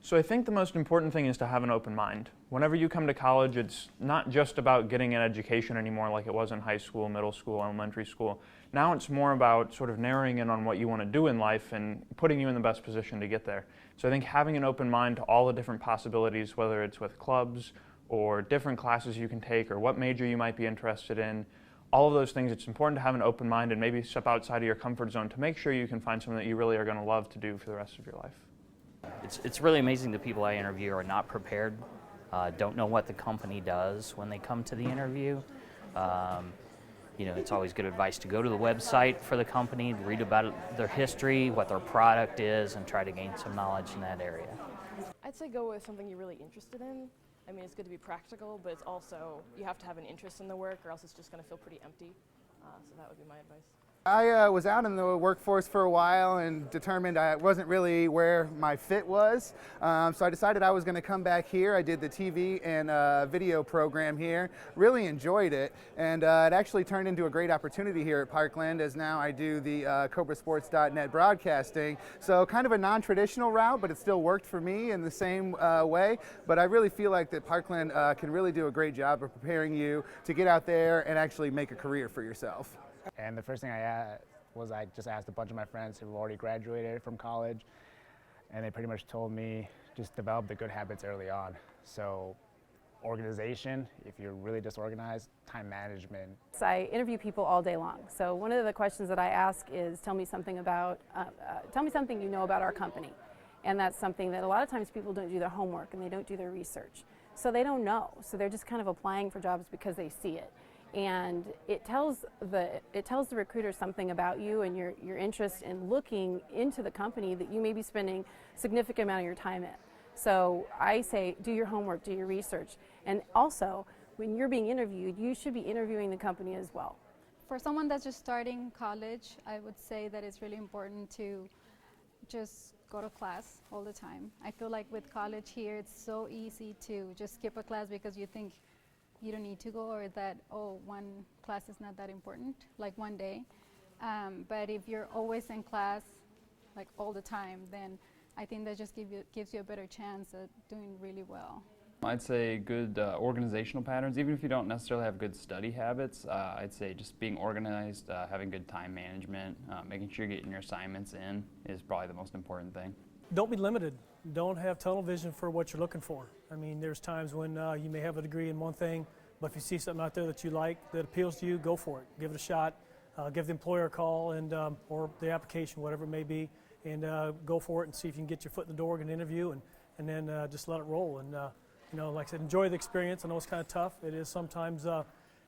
So I think the most important thing is to have an open mind. Whenever you come to college, it's not just about getting an education anymore like it was in high school, middle school, elementary school. Now it's more about sort of narrowing in on what you want to do in life and putting you in the best position to get there. So I think having an open mind to all the different possibilities, whether it's with clubs or different classes you can take or what major you might be interested in, all of those things, it's important to have an open mind and maybe step outside of your comfort zone to make sure you can find something that you really are going to love to do for the rest of your life. It's really amazing the people I interview are not prepared, don't know what the company does when they come to the interview. It's always good advice to go to the website for the company, read about their history, what their product is, and try to gain some knowledge in that area. I'd say go with something you're really interested in. I mean, it's good to be practical, but it's also, you have to have an interest in the work or else it's just going to feel pretty empty. So that would be my advice. I was out in the workforce for a while and determined I wasn't really where my fit was. So I decided I was going to come back here. I did the TV and video program here, really enjoyed it, and it actually turned into a great opportunity here at Parkland, as now I do the CobraSports.net broadcasting. So kind of a non-traditional route, but it still worked for me in the same way. But I really feel like that Parkland can really do a great job of preparing you to get out there and actually make a career for yourself. And the first thing I just asked a bunch of my friends who already graduated from college, and they pretty much told me just develop the good habits early on. So organization, if you're really disorganized, time management. So I interview people all day long. So one of the questions that I ask is, tell me something you know about our company. And that's something that a lot of times people don't do their homework and they don't do their research. So they don't know. So they're just kind of applying for jobs because they see it. And it tells the recruiter something about you and your interest in looking into the company that you may be spending a significant amount of your time in. So I say, do your homework, do your research. And also, when you're being interviewed, you should be interviewing the company as well. For someone that's just starting college, I would say that it's really important to just go to class all the time. I feel like with college here, it's so easy to just skip a class because you think you don't need to go, or that, one class is not that important, like one day. But if you're always in class, like all the time, then I think that just gives you a better chance at doing really well. I'd say good organizational patterns, even if you don't necessarily have good study habits. I'd say just being organized, having good time management, making sure you're getting your assignments in is probably the most important thing. Don't be limited. Don't have tunnel vision for what you're looking for. I mean, there's times when you may have a degree in one thing, but if you see something out there that you like, that appeals to you, go for it. Give it a shot. Give the employer a call and or the application, whatever it may be, and go for it and see if you can get your foot in the door, get an interview, and then just let it roll. And like I said, enjoy the experience. I know it's kind of tough. It is sometimes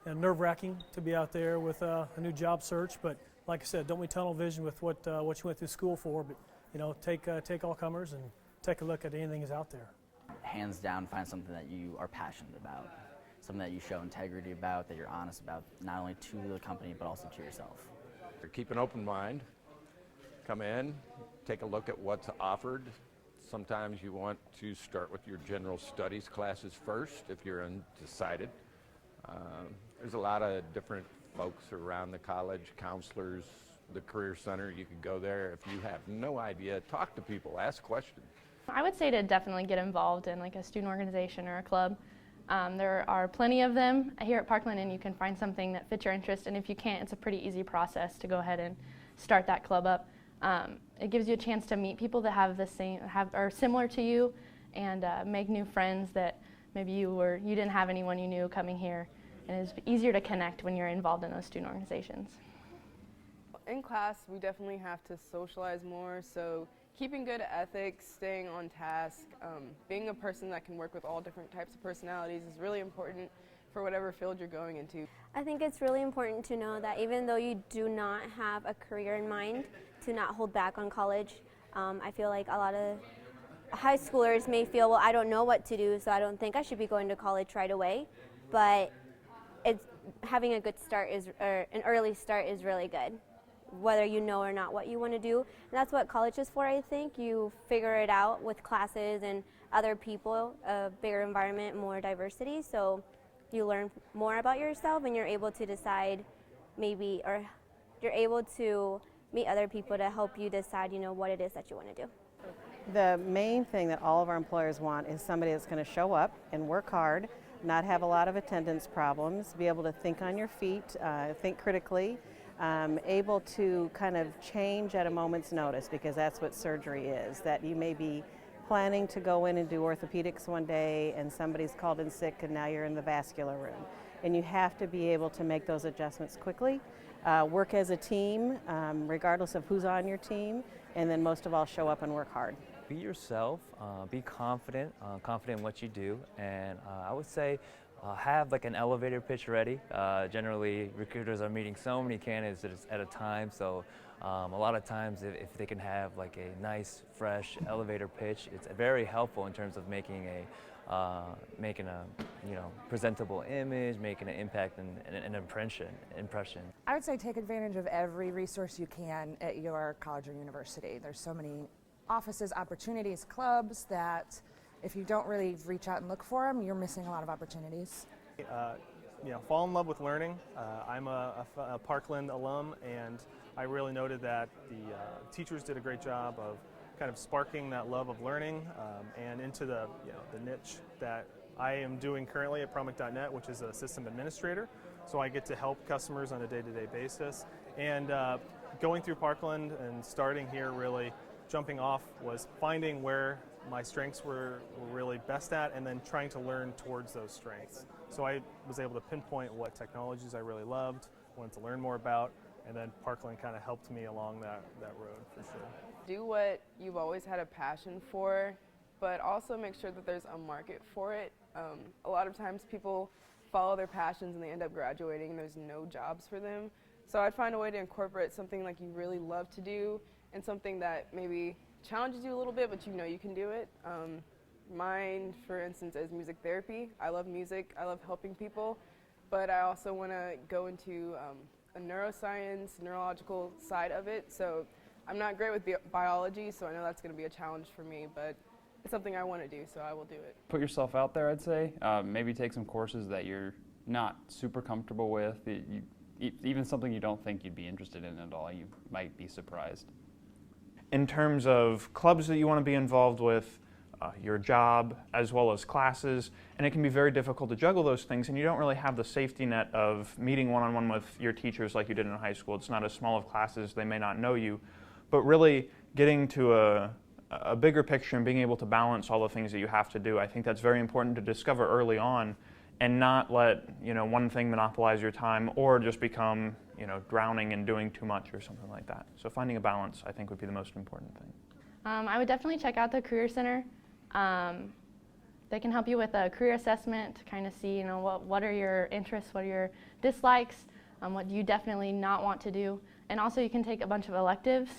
nerve-wracking to be out there with a new job search, but like I said, don't be tunnel vision with what you went through school for. But take all comers and take a look at anything that's out there. Hands down, find something that you are passionate about, something that you show integrity about, that you're honest about, not only to the company but also to yourself. Keep an open mind. Come in, take a look at what's offered. Sometimes you want to start with your general studies classes first if you're undecided. There's a lot of different folks around the college, counselors, the Career Center. You can go there. If you have no idea, talk to people, ask questions. I would say to definitely get involved in like a student organization or a club. There are plenty of them here at Parkland, and you can find something that fits your interest, and if you can't, it's a pretty easy process to go ahead and start that club up. It gives you a chance to meet people that are similar to you, and make new friends that maybe you didn't have anyone you knew coming here, and it's easier to connect when you're involved in those student organizations. In class, we definitely have to socialize more, so keeping good ethics, staying on task, being a person that can work with all different types of personalities is really important for whatever field you're going into. I think it's really important to know that even though you do not have a career in mind, to not hold back on college. I feel like a lot of high schoolers may feel, well, I don't know what to do, so I don't think I should be going to college right away. But having a good start an early start is really good, whether you know or not what you want to do. And that's what college is for, I think. You figure it out with classes and other people, a bigger environment, more diversity. So you learn more about yourself and you're able to decide or you're able to meet other people to help you decide, what it is that you want to do. The main thing that all of our employers want is somebody that's going to show up and work hard, not have a lot of attendance problems, be able to think on your feet, think critically, able to kind of change at a moment's notice, because that's what surgery is, that you may be planning to go in and do orthopedics one day and somebody's called in sick and now you're in the vascular room. And you have to be able to make those adjustments quickly, work as a team, regardless of who's on your team, and then most of all, show up and work hard. Be yourself, be confident, confident in what you do, and I would say have like an elevator pitch ready. Generally, recruiters are meeting so many candidates at a time, so a lot of times if they can have like a nice, fresh elevator pitch, it's very helpful in terms of making a presentable image, making an impact and an impression. I would say take advantage of every resource you can at your college or university. There's so many offices, opportunities, clubs that if you don't really reach out and look for them, you're missing a lot of opportunities. Fall in love with learning. I'm a Parkland alum, and I really noted that the teachers did a great job of kind of sparking that love of learning and into the niche that I am doing currently at Promic.net, which is a system administrator. So I get to help customers on a day-to-day basis. And going through Parkland and starting here, really jumping off was finding where my strengths were really best at and then trying to learn towards those strengths. So I was able to pinpoint what technologies I really loved, wanted to learn more about, and then Parkland kind of helped me along that road for sure. Do what you've always had a passion for, but also make sure that there's a market for it. A lot of times people follow their passions and they end up graduating and there's no jobs for them. So I'd find a way to incorporate something like you really love to do and something that maybe challenges you a little bit, but you know you can do it. Mine, for instance, is music therapy. I love music, I love helping people, but I also want to go into a neuroscience, neurological side of it. So I'm not great with biology, so I know that's going to be a challenge for me, but it's something I want to do, so I will do it. Put yourself out there, I'd say. Maybe take some courses that you're not super comfortable with. Even something you don't think you'd be interested in at all, you might be surprised. In terms of clubs that you want to be involved with, your job, as well as classes, and it can be very difficult to juggle those things, and you don't really have the safety net of meeting one-on-one with your teachers like you did in high school. It's not as small of classes, they may not know you, but really getting to a bigger picture and being able to balance all the things that you have to do. I think that's very important to discover early on and not let one thing monopolize your time or just become drowning in doing too much or something like that. So finding a balance, I think, would be the most important thing. I would definitely check out the Career Center. They can help you with a career assessment to kind of see, what are your interests, what are your dislikes, what do you definitely not want to do. And also you can take a bunch of electives,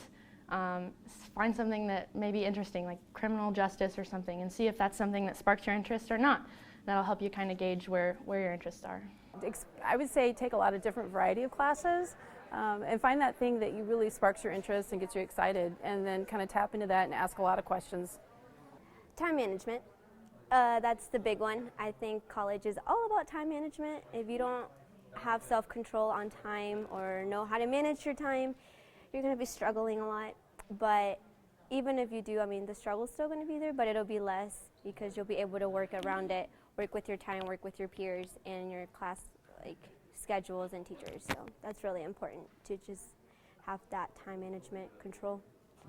find something that may be interesting, like criminal justice or something, and see if that's something that sparks your interest or not. That'll help you kind of gauge where your interests are. I would say take a lot of different variety of classes and find that thing that you really sparks your interest and gets you excited, and then kind of tap into that and ask a lot of questions. Time management, that's the big one. I think college is all about time management. If you don't have self-control on time or know how to manage your time, you're going to be struggling a lot. But even if you do, the struggle's still going to be there, but it'll be less because you'll be able to work around it, work with your time, work with your peers and your class schedules and teachers. So that's really important to just have that time management control.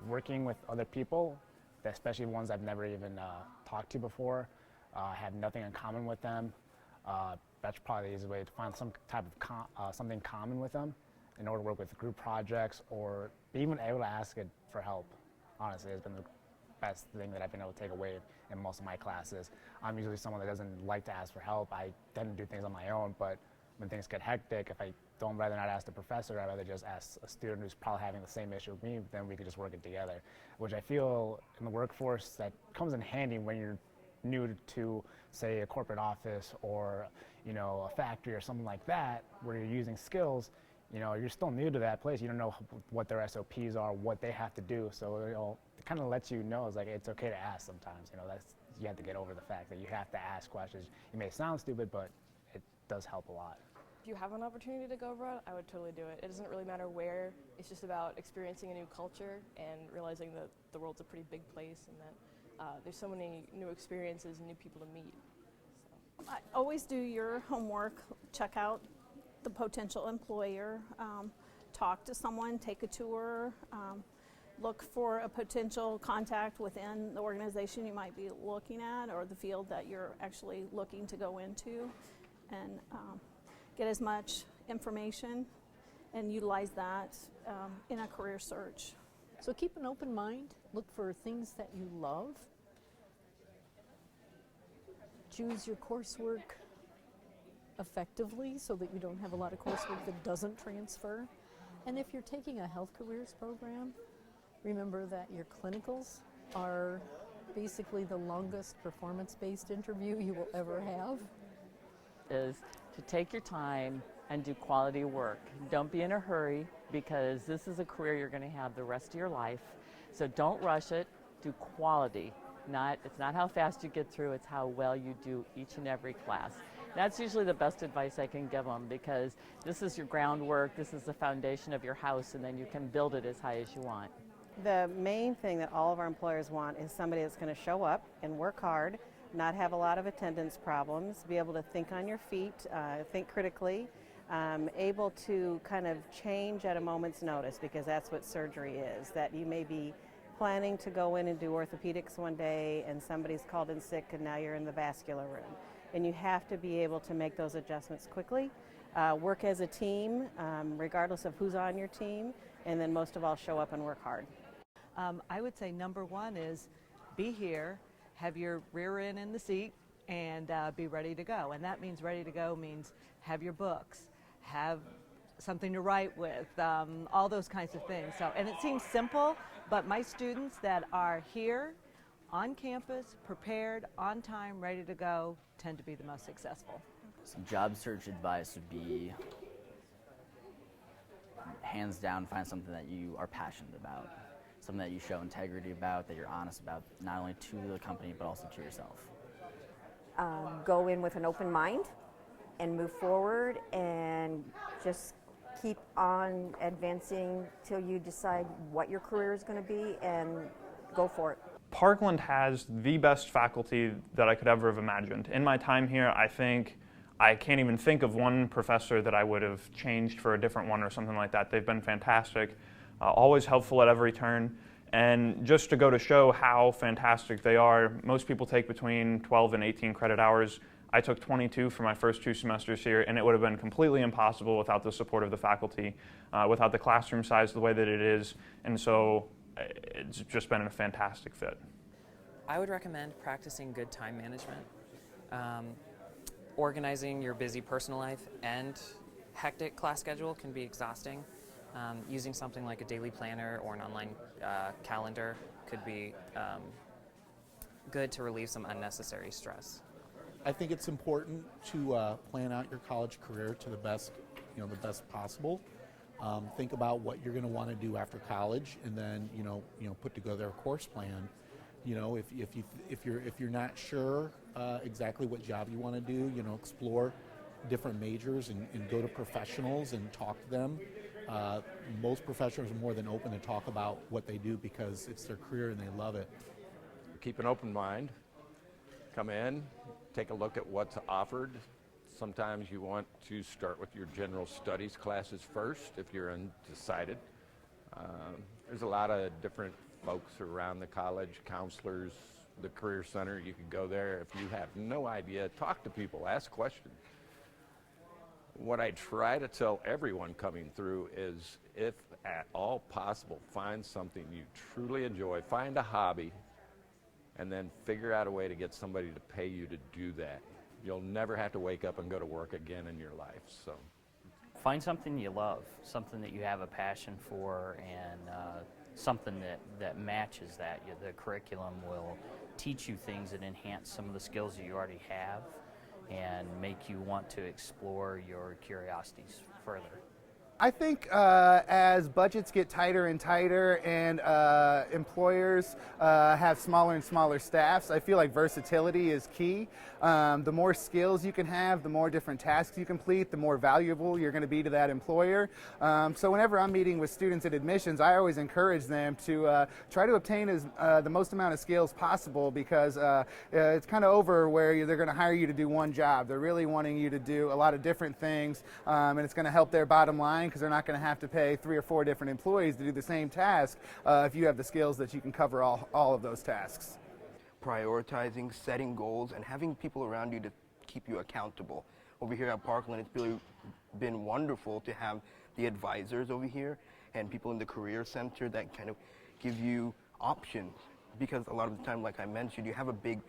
Working with other people, especially ones I've never even talked to before, have nothing in common with them. That's probably the easiest way to find some type of something common with them in order to work with group projects or even able to ask it for help. Honestly, it's been the best thing that I've been able to take away in most of my classes. I'm usually someone that doesn't like to ask for help. I tend to do things on my own, but when things get hectic, if I don't rather not ask the professor, I'd rather just ask a student who's probably having the same issue with me, then we could just work it together, which I feel in the workforce that comes in handy when you're new to, say, a corporate office or a factory or something like that, where you're using skills. You're still new to that place. You don't know what their SOPs are, what they have to do. So it kind of lets you know it's okay to ask sometimes. You have to get over the fact that you have to ask questions. You may sound stupid, but it does help a lot. If you have an opportunity to go abroad, I would totally do it. It doesn't really matter where. It's just about experiencing a new culture and realizing that the world's a pretty big place and that there's so many new experiences and new people to meet. Always do your homework, check out the potential employer, talk to someone, take a tour, look for a potential contact within the organization you might be looking at or the field that you're actually looking to go into, and get as much information and utilize that in a career search. So keep an open mind, look for things that you love, choose your coursework effectively so that you don't have a lot of coursework that doesn't transfer. And if you're taking a health careers program, remember that your clinicals are basically the longest performance-based interview you will ever have. Is to take your time and do quality work. Don't be in a hurry because this is a career you're going to have the rest of your life. So don't rush it, do quality. It's not how fast you get through, it's how well you do each and every class. That's usually the best advice I can give them because this is your groundwork, this is the foundation of your house, and then you can build it as high as you want. The main thing that all of our employers want is somebody that's going to show up and work hard, not have a lot of attendance problems, be able to think on your feet, think critically, able to kind of change at a moment's notice, because that's what surgery is, that you may be planning to go in and do orthopedics one day and somebody's called in sick and now you're in the vascular room. And you have to be able to make those adjustments quickly, work as a team, regardless of who's on your team, and then most of all, show up and work hard. I would say number one is be here, have your rear end in the seat, and be ready to go. And that means ready to go means have your books, have something to write with, all those kinds of things. So, and it seems simple, but my students that are here on campus, prepared, on time, ready to go, tend to be the most successful. Some job search advice would be hands down find something that you are passionate about, something that you show integrity about, that you're honest about, not only to the company but also to yourself. Go in with an open mind and move forward and just keep on advancing till you decide what your career is going to be and go for it. Parkland has the best faculty that I could ever have imagined. In my time here, I can't even think of one professor that I would have changed for a different one or something like that. They've been fantastic, always helpful at every turn. And just to go to show how fantastic they are, most people take between 12 and 18 credit hours. I took 22 for my first 2 semesters here, and it would have been completely impossible without the support of the faculty, without the classroom size the way that it is, and so it's just been a fantastic fit. I would recommend practicing good time management, organizing your busy personal life and hectic class schedule can be exhausting. Using something like a daily planner or an online calendar could be good to relieve some unnecessary stress. I think it's important to plan out your college career to the best possible. Think about what you're going to want to do after college, and then put together a course plan. If you're not sure exactly what job you want to do, explore different majors and go to professionals and talk to them. Most professionals are more than open to talk about what they do because it's their career and they love it. Keep an open mind. Come in, take a look at what's offered. Sometimes you want to start with your general studies classes first if you're undecided. There's a lot of different folks around the college, counselors, the Career Center. You can go there. If you have no idea, talk to people, ask questions. What I try to tell everyone coming through is, if at all possible, find something you truly enjoy, find a hobby, and then figure out a way to get somebody to pay you to do that. You'll never have to wake up and go to work again in your life. So, find something you love, something that you have a passion for, and something that matches that. The curriculum will teach you things that enhance some of the skills that you already have and make you want to explore your curiosities further. I think as budgets get tighter and tighter and employers have smaller and smaller staffs, I feel like versatility is key. The more skills you can have, the more different tasks you complete, the more valuable you're going to be to that employer. So whenever I'm meeting with students at admissions, I always encourage them to try to obtain the most amount of skills possible, because it's kind of over where they're going to hire you to do one job. They're really wanting you to do a lot of different things, and it's going to help their bottom line, because they're not going to have to pay 3 or 4 different employees to do the same task if you have the skills that you can cover all of those tasks. Prioritizing, setting goals, and having people around you to keep you accountable. Over here at Parkland, it's really been wonderful to have the advisors over here and people in the Career Center that kind of give you options, because a lot of the time, like I mentioned, you have a big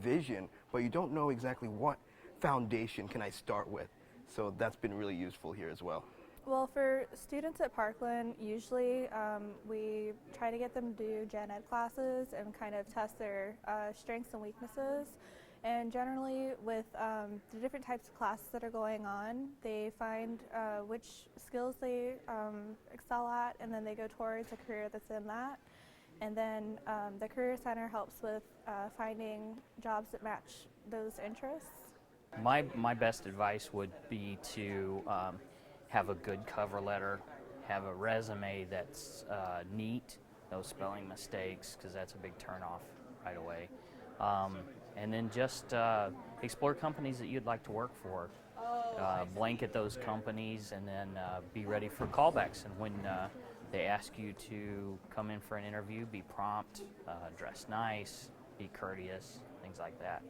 vision, but you don't know exactly what foundation can I start with. So that's been really useful here as well. Well, for students at Parkland, usually we try to get them to do gen ed classes and kind of test their strengths and weaknesses. And generally with the different types of classes that are going on, they find which skills they excel at, and then they go towards a career that's in that. And then the Career Center helps with finding jobs that match those interests. My best advice would be to have a good cover letter, have a resume that's neat, no spelling mistakes, because that's a big turnoff right away. And then just explore companies that you'd like to work for. Blanket those companies, and then be ready for callbacks. And when they ask you to come in for an interview, be prompt, dress nice, be courteous, things like that.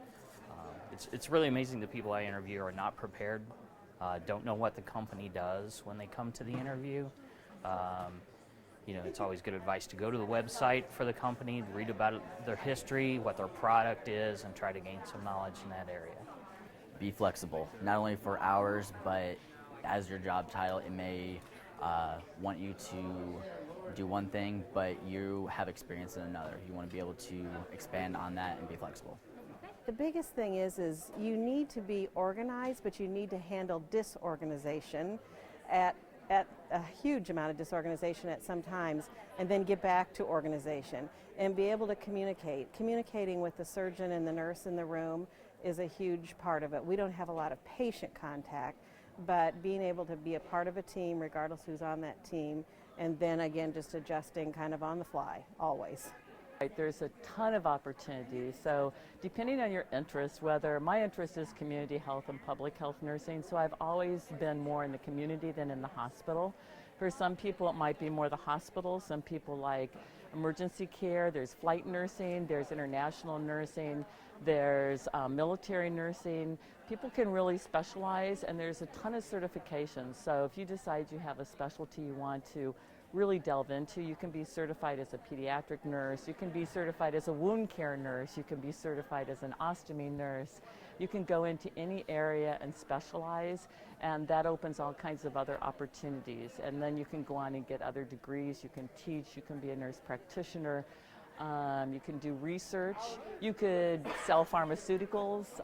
It's really amazing the people I interview are not prepared, don't know what the company does when they come to the interview. You know, it's always good advice to go to the website for the company, read about their history, what their product is, and try to gain some knowledge in that area. Be flexible, not only for hours, but as your job title, it may want you to do one thing, but you have experience in another. You want to be able to expand on that and be flexible. The biggest thing is you need to be organized, but you need to handle disorganization at a huge amount of disorganization at some times, and then get back to organization and be able to communicate. Communicating with the surgeon and the nurse in the room is a huge part of it. We don't have a lot of patient contact, but being able to be a part of a team, regardless who's on that team, and then again just adjusting kind of on the fly, always. There's a ton of opportunities, so depending on your interest, whether my interest is community health and public health nursing, so I've always been more in the community than in the hospital. For some people it might be more the hospital, some people like emergency care, there's flight nursing, there's international nursing, there's military nursing. People can really specialize, and there's a ton of certifications, so if you decide you have a specialty you want to really delve into, you can be certified as a pediatric nurse, you can be certified as a wound care nurse, you can be certified as an ostomy nurse. You can go into any area and specialize, and that opens all kinds of other opportunities. And then you can go on and get other degrees, you can teach, you can be a nurse practitioner, you can do research, you could sell pharmaceuticals.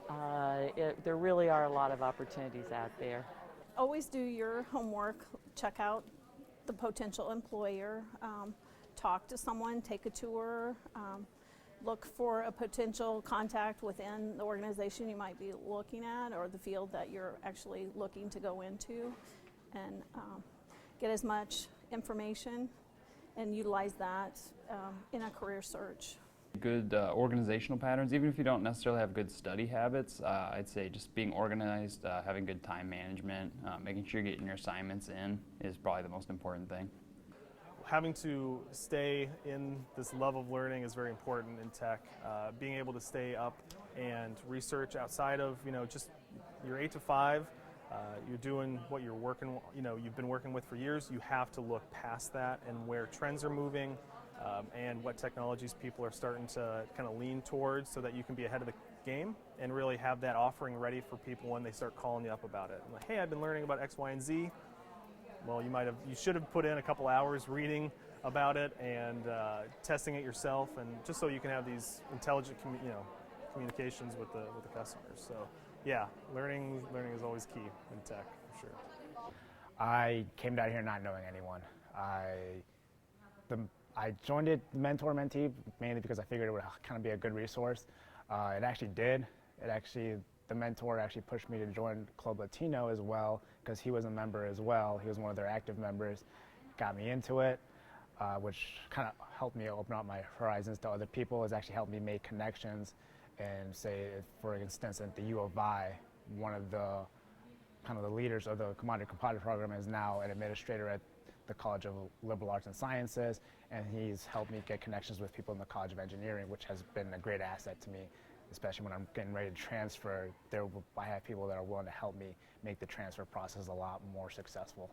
There really are a lot of opportunities out there. Always do your homework, check out the potential employer, talk to someone, take a tour, look for a potential contact within the organization you might be looking at or the field that you're actually looking to go into, and get as much information and utilize that in a career search. Good organizational patterns, even if you don't necessarily have good study habits, I'd say just being organized, having good time management, making sure you're getting your assignments in is probably the most important thing. Having to stay in this level of learning is very important in tech. Being able to stay up and research outside of, just your 8 to 5, you're doing what you're working, you've been working with for years. You have to look past that and where trends are moving. And what technologies people are starting to kind of lean towards, so that you can be ahead of the game and really have that offering ready for people when they start calling you up about it. Like, hey, I've been learning about X, Y, and Z. Well, you should have put in a couple hours reading about it and testing it yourself, and just so you can have these intelligent communications with the customers. So yeah, learning is always key in tech, for sure. I came down here not knowing anyone. I joined it mentor-mentee mainly because I figured it would kind of be a good resource. It actually did. The mentor actually pushed me to join Club Latino as well because he was a member as well. He was one of their active members. Got me into it, which kind of helped me open up my horizons to other people. It's actually helped me make connections. And say, for instance, at the U of I, one of the the leaders of the Commodity Compadre program is now an administrator at the College of Liberal Arts and Sciences, and he's helped me get connections with people in the College of Engineering, which has been a great asset to me, especially when I'm getting ready to transfer. I have people that are willing to help me make the transfer process a lot more successful.